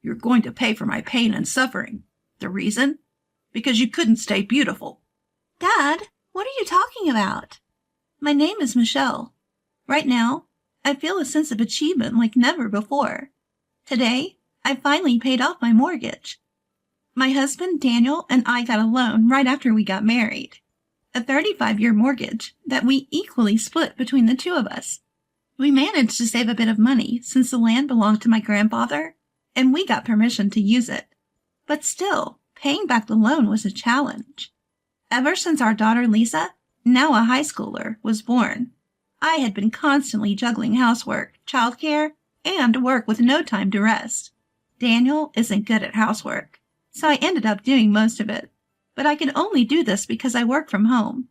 You're going to pay for my pain and suffering. The reason? Because you couldn't stay beautiful. Dad, what are you talking about? My name is Michelle. Right now, I feel a sense of achievement like never before. Today, I finally paid off my mortgage. My husband, Daniel, and I got a loan right after we got married. A 35-year mortgage that we equally split between the two of us. We managed to save a bit of money since the land belonged to my grandfather, and we got permission to use it. But still, paying back the loan was a challenge. Ever since our daughter Lisa, now a high schooler, was born, I had been constantly juggling housework, childcare, and work with no time to rest. Daniel isn't good at housework, so I ended up doing most of it. But I could only do this because I work from home.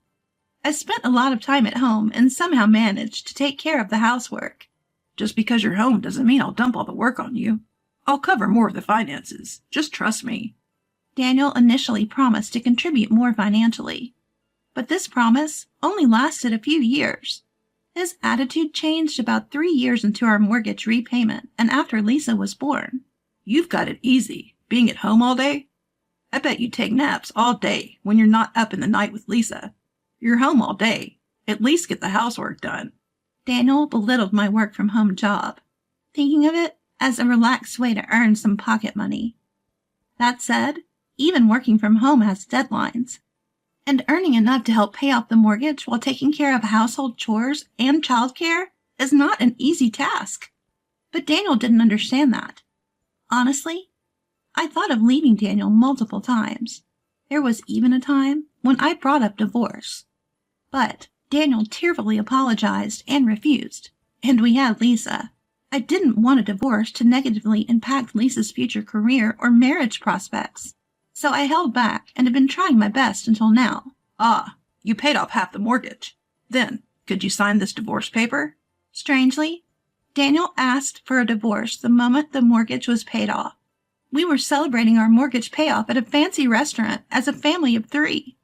I spent a lot of time at home and somehow managed to take care of the housework. Just because you're home doesn't mean I'll dump all the work on you. I'll cover more of the finances. Just trust me. Daniel initially promised to contribute more financially. But this promise only lasted a few years. His attitude changed about 3 years into our mortgage repayment and after Lisa was born. You've got it easy, being at home all day. I bet you take naps all day when you're not up in the night with Lisa. You're home all day. At least get the housework done. Daniel belittled my work-from-home job, thinking of it as a relaxed way to earn some pocket money. That said, even working from home has deadlines, and earning enough to help pay off the mortgage while taking care of household chores and childcare is not an easy task. But Daniel didn't understand that. Honestly, I thought of leaving Daniel multiple times. There was even a time when I brought up divorce. But Daniel tearfully apologized and refused, and we had Lisa. I didn't want a divorce to negatively impact Lisa's future career or marriage prospects, so I held back and have been trying my best until now. Ah, you paid off half the mortgage. Then, could you sign this divorce paper? Strangely, Daniel asked for a divorce the moment the mortgage was paid off. We were celebrating our mortgage payoff at a fancy restaurant as a family of 3.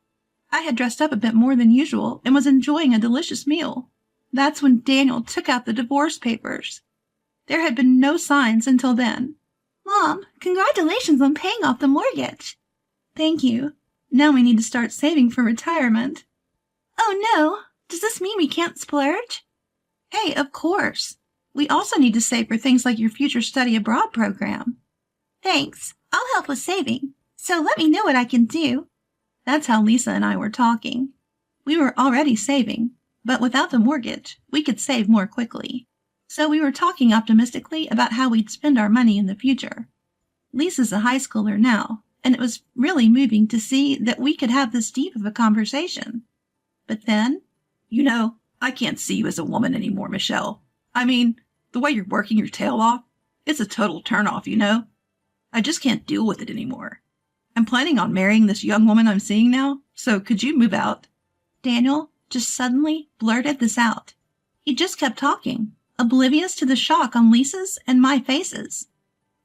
I had dressed up a bit more than usual and was enjoying a delicious meal. That's when Daniel took out the divorce papers. There had been no signs until then. Mom, congratulations on paying off the mortgage. Thank you. Now we need to start saving for retirement. Oh no, does this mean we can't splurge? Hey, of course. We also need to save for things like your future study abroad program. Thanks. I'll help with saving, so let me know what I can do. That's how Lisa and I were talking. We were already saving, but without the mortgage, we could save more quickly. So we were talking optimistically about how we'd spend our money in the future. Lisa's a high schooler now, and it was really moving to see that we could have this deep of a conversation. But then, you know, I can't see you as a woman anymore, Michelle. I mean, the way you're working your tail off, it's a total turnoff, you know? I just can't deal with it anymore. I'm planning on marrying this young woman I'm seeing now, so could you move out? Daniel just suddenly blurted this out. He just kept talking, oblivious to the shock on Lisa's and my faces.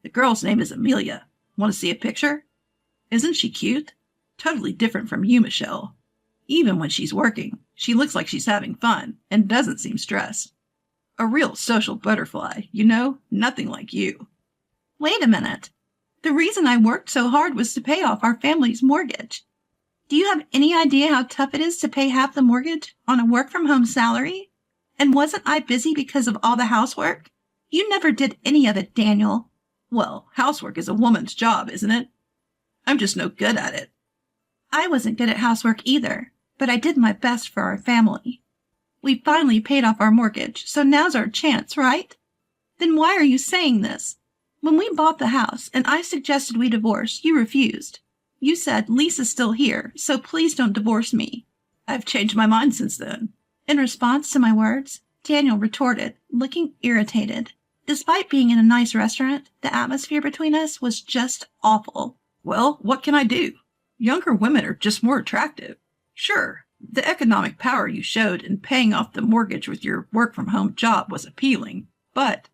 The girl's name is Amelia. Want to see a picture? Isn't she cute? Totally different from you, Michelle. Even when she's working, she looks like she's having fun and doesn't seem stressed. A real social butterfly, you know, nothing like you. Wait a minute. The reason I worked so hard was to pay off our family's mortgage. Do you have any idea how tough it is to pay half the mortgage on a work-from-home salary? And wasn't I busy because of all the housework? You never did any of it, Daniel. Well, housework is a woman's job, isn't it? I'm just no good at it. I wasn't good at housework either, but I did my best for our family. We finally paid off our mortgage, so now's our chance, right? Then why are you saying this? When we bought the house and I suggested we divorce, you refused. You said, Lisa's still here, so please don't divorce me. I've changed my mind since then. In response to my words, Daniel retorted, looking irritated. Despite being in a nice restaurant, the atmosphere between us was just awful. Well, what can I do? Younger women are just more attractive. Sure, the economic power you showed in paying off the mortgage with your work-from-home job was appealing, but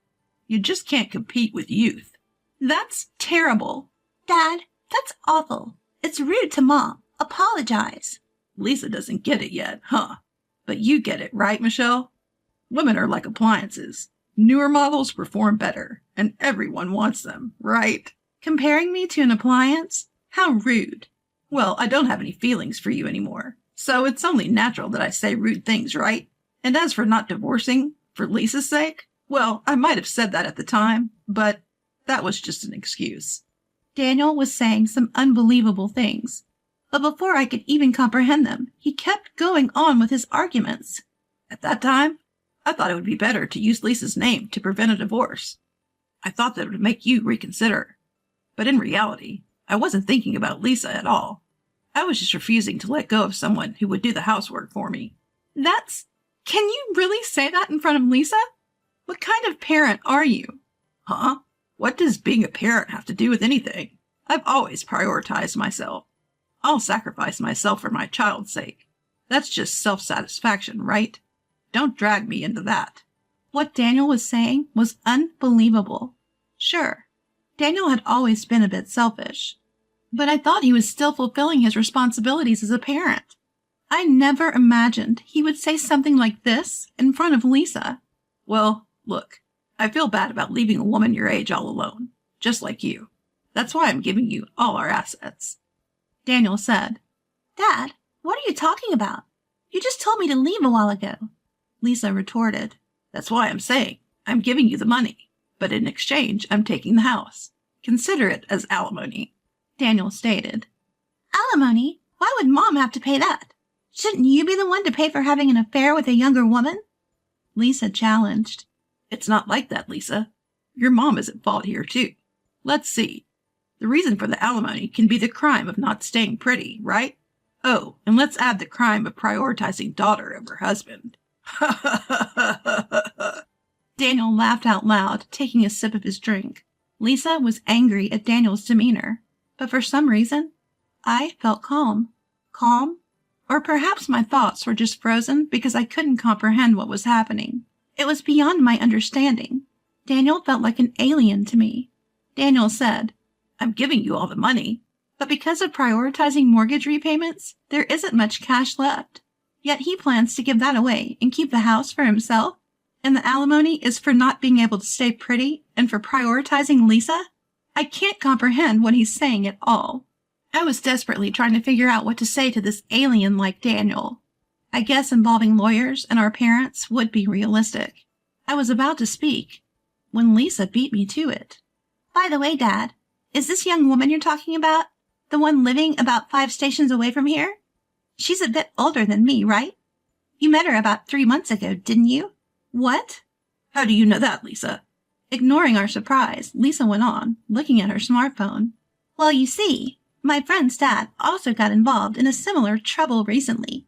you just can't compete with youth. That's terrible. Dad, that's awful. It's rude to Mom. Apologize. Lisa doesn't get it yet, huh? But you get it, right, Michelle? Women are like appliances. Newer models perform better, and everyone wants them, right? Comparing me to an appliance? How rude. Well, I don't have any feelings for you anymore, so it's only natural that I say rude things, right? And as for not divorcing, for Lisa's sake, well, I might have said that at the time, but that was just an excuse. Daniel was saying some unbelievable things, but before I could even comprehend them, he kept going on with his arguments. At that time, I thought it would be better to use Lisa's name to prevent a divorce. I thought that it would make you reconsider. But in reality, I wasn't thinking about Lisa at all. I was just refusing to let go of someone who would do the housework for me. Can you really say that in front of Lisa? What kind of parent are you? Huh? What does being a parent have to do with anything? I've always prioritized myself. I'll sacrifice myself for my child's sake. That's just self-satisfaction, right? Don't drag me into that. What Daniel was saying was unbelievable. Sure, Daniel had always been a bit selfish, but I thought he was still fulfilling his responsibilities as a parent. I never imagined he would say something like this in front of Lisa. Well, look, I feel bad about leaving a woman your age all alone, just like you. That's why I'm giving you all our assets. Daniel said. Dad, what are you talking about? You just told me to leave a while ago. Lisa retorted. That's why I'm saying I'm giving you the money, but in exchange, I'm taking the house. Consider it as alimony. Daniel stated. Alimony? Why would Mom have to pay that? Shouldn't you be the one to pay for having an affair with a younger woman? Lisa challenged. It's not like that, Lisa. Your mom is at fault here, too. Let's see. The reason for the alimony can be the crime of not staying pretty, right? Oh, and let's add the crime of prioritizing daughter over husband. Daniel laughed out loud, taking a sip of his drink. Lisa was angry at Daniel's demeanor, but for some reason, I felt calm. Calm? Or perhaps my thoughts were just frozen because I couldn't comprehend what was happening. It was beyond my understanding. Daniel felt like an alien to me. Daniel said, I'm giving you all the money, but because of prioritizing mortgage repayments, there isn't much cash left. Yet he plans to give that away and keep the house for himself? And the alimony is for not being able to stay pretty and for prioritizing Lisa? I can't comprehend what he's saying at all. I was desperately trying to figure out what to say to this alien like Daniel. I guess involving lawyers and our parents would be realistic. I was about to speak when Lisa beat me to it. By the way, Dad, is this young woman you're talking about the one living about 5 stations away from here? She's a bit older than me, right? You met her about 3 months ago, didn't you? What? How do you know that, Lisa? Ignoring our surprise, Lisa went on, looking at her smartphone. Well, you see, my friend's dad also got involved in a similar trouble recently.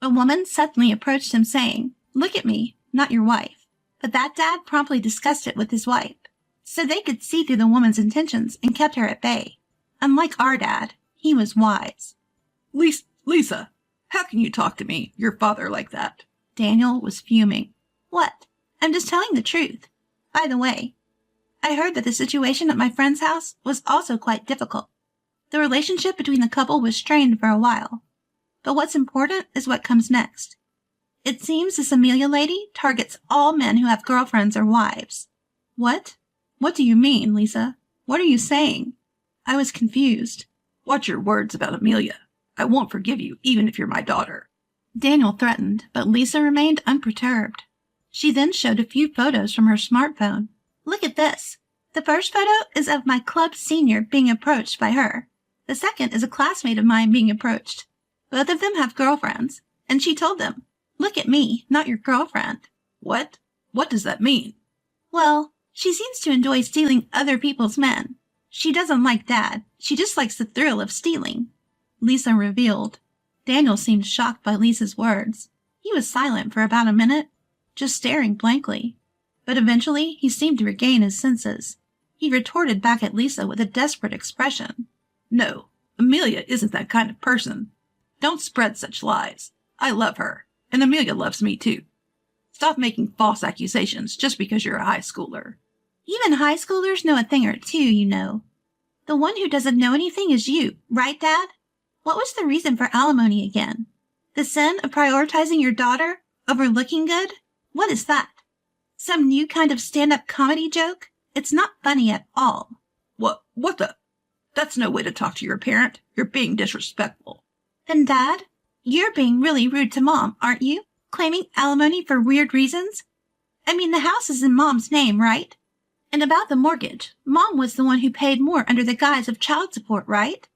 A woman suddenly approached him saying, "Look at me, not your wife." But that dad promptly discussed it with his wife, so they could see through the woman's intentions and kept her at bay. Unlike our dad, he was wise. Lisa, how can you talk to me, your father, like that? Daniel was fuming. What? I'm just telling the truth. By the way, I heard that the situation at my friend's house was also quite difficult. The relationship between the couple was strained for a while. But what's important is what comes next. It seems this Amelia lady targets all men who have girlfriends or wives. What? What do you mean, Lisa? What are you saying? I was confused. Watch your words about Amelia. I won't forgive you, even if you're my daughter. Daniel threatened, but Lisa remained unperturbed. She then showed a few photos from her smartphone. Look at this. The first photo is of my club senior being approached by her. The second is a classmate of mine being approached. Both of them have girlfriends, and she told them, "Look at me, not your girlfriend." What? What does that mean? Well, she seems to enjoy stealing other people's men. She doesn't like Dad. She just likes the thrill of stealing. Lisa revealed. Daniel seemed shocked by Lisa's words. He was silent for about a minute, just staring blankly. But eventually he seemed to regain his senses. He retorted back at Lisa with a desperate expression. No, Amelia isn't that kind of person. Don't spread such lies. I love her, and Amelia loves me too. Stop making false accusations just because you're a high schooler. Even high schoolers know a thing or two, you know. The one who doesn't know anything is you, right, Dad? What was the reason for alimony again? The sin of prioritizing your daughter over looking good? What is that? Some new kind of stand-up comedy joke? It's not funny at all. What the? That's no way to talk to your parent. You're being disrespectful. Then, Dad, you're being really rude to Mom, aren't you? Claiming alimony for weird reasons? I mean, the house is in Mom's name, right? And about the mortgage, Mom was the one who paid more under the guise of child support, right?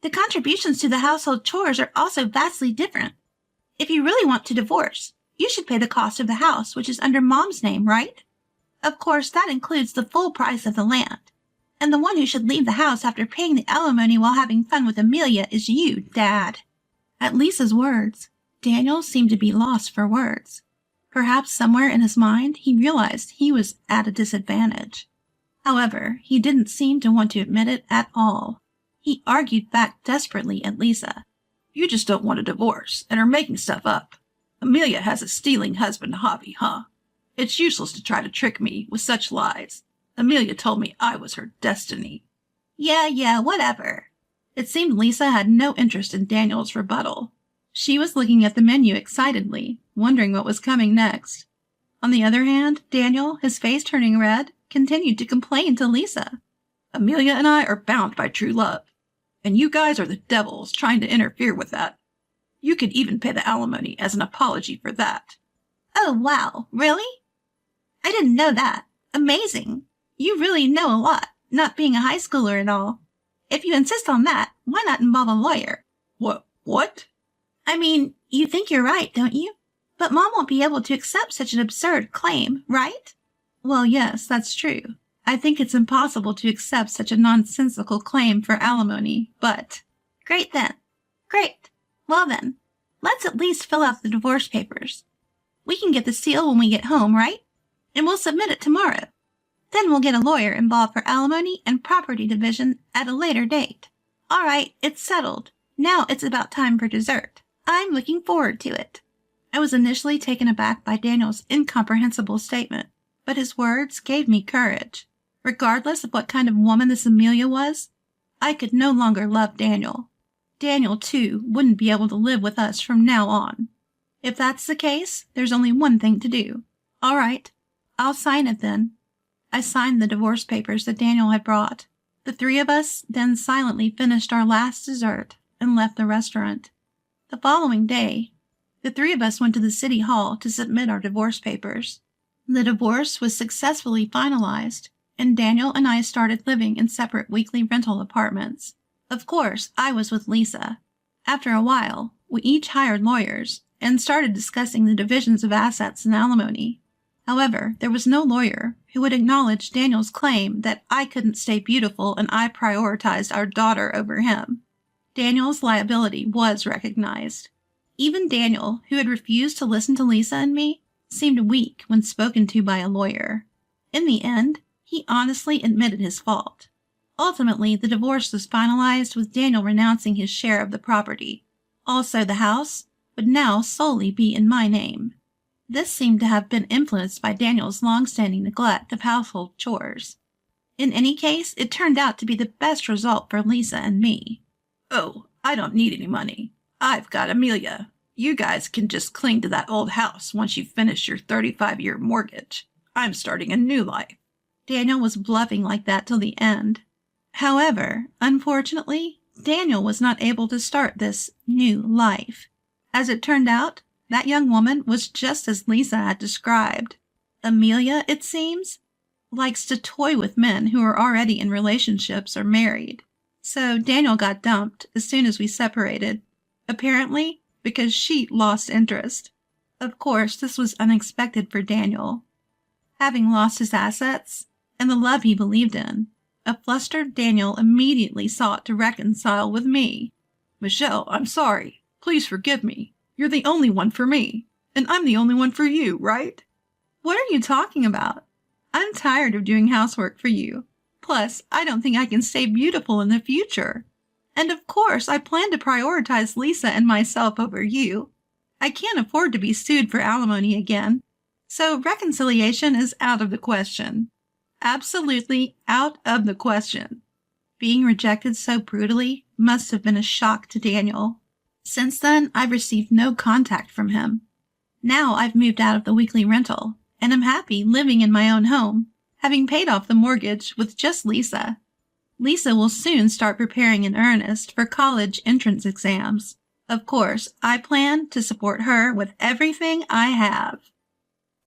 The contributions to the household chores are also vastly different. If you really want to divorce, you should pay the cost of the house, which is under Mom's name, right? Of course, that includes the full price of the land. And the one who should leave the house after paying the alimony while having fun with Amelia is you, Dad. At Lisa's words, Daniel seemed to be lost for words. Perhaps somewhere in his mind he realized he was at a disadvantage. However, he didn't seem to want to admit it at all. He argued back desperately at Lisa. You just don't want a divorce and are making stuff up. Amelia has a stealing husband, Hubby, huh? It's useless to try to trick me with such lies. Amelia told me I was her destiny. Yeah, whatever. It seemed Lisa had no interest in Daniel's rebuttal. She was looking at the menu excitedly, wondering what was coming next. On the other hand, Daniel, his face turning red, continued to complain to Lisa. Amelia and I are bound by true love, and you guys are the devils trying to interfere with that. You could even pay the alimony as an apology for that. Oh, wow, really? I didn't know that. Amazing. You really know a lot, not being a high schooler and all. If you insist on that, why not involve a lawyer? What? I mean, you think you're right, don't you? But Mom won't be able to accept such an absurd claim, right? Well, yes, that's true. I think it's impossible to accept such a nonsensical claim for alimony, but... Great then. Great. Well then, let's at least fill out the divorce papers. We can get the seal when we get home, right? And we'll submit it tomorrow. Then we'll get a lawyer involved for alimony and property division at a later date. All right, it's settled. Now it's about time for dessert. I'm looking forward to it. I was initially taken aback by Daniel's incomprehensible statement, but his words gave me courage. Regardless of what kind of woman this Amelia was, I could no longer love Daniel. Daniel, too, wouldn't be able to live with us from now on. If that's the case, there's only one thing to do. All right, I'll sign it then. I signed the divorce papers that Daniel had brought. The three of us then silently finished our last dessert and left the restaurant. The following day, the three of us went to the city hall to submit our divorce papers. The divorce was successfully finalized, and Daniel and I started living in separate weekly rental apartments. Of course, I was with Lisa. After a while, we each hired lawyers and started discussing the divisions of assets and alimony. However, there was no lawyer who would acknowledge Daniel's claim that I couldn't stay beautiful and I prioritized our daughter over him. Daniel's liability was recognized. Even Daniel, who had refused to listen to Lisa and me, seemed weak when spoken to by a lawyer. In the end, he honestly admitted his fault. Ultimately, the divorce was finalized with Daniel renouncing his share of the property. Also, the house would now solely be in my name. This seemed to have been influenced by Daniel's long-standing neglect of household chores. In any case, it turned out to be the best result for Lisa and me. Oh, I don't need any money. I've got Amelia. You guys can just cling to that old house once you finish your 35-year mortgage. I'm starting a new life. Daniel was bluffing like that till the end. However, unfortunately, Daniel was not able to start this new life. As it turned out, that young woman was just as Lisa had described. Amelia, it seems, likes to toy with men who are already in relationships or married. So Daniel got dumped as soon as we separated, apparently because she lost interest. Of course, this was unexpected for Daniel. Having lost his assets and the love he believed in, a flustered Daniel immediately sought to reconcile with me. Michelle, I'm sorry. Please forgive me. You're the only one for me, and I'm the only one for you, right? What are you talking about? I'm tired of doing housework for you. Plus, I don't think I can stay beautiful in the future. And of course, I plan to prioritize Lisa and myself over you. I can't afford to be sued for alimony again. So reconciliation is out of the question. Absolutely out of the question. Being rejected so brutally must have been a shock to Daniel. Since then, I've received no contact from him. Now I've moved out of the weekly rental, and am happy living in my own home, having paid off the mortgage with just Lisa. Lisa will soon start preparing in earnest for college entrance exams. Of course, I plan to support her with everything I have.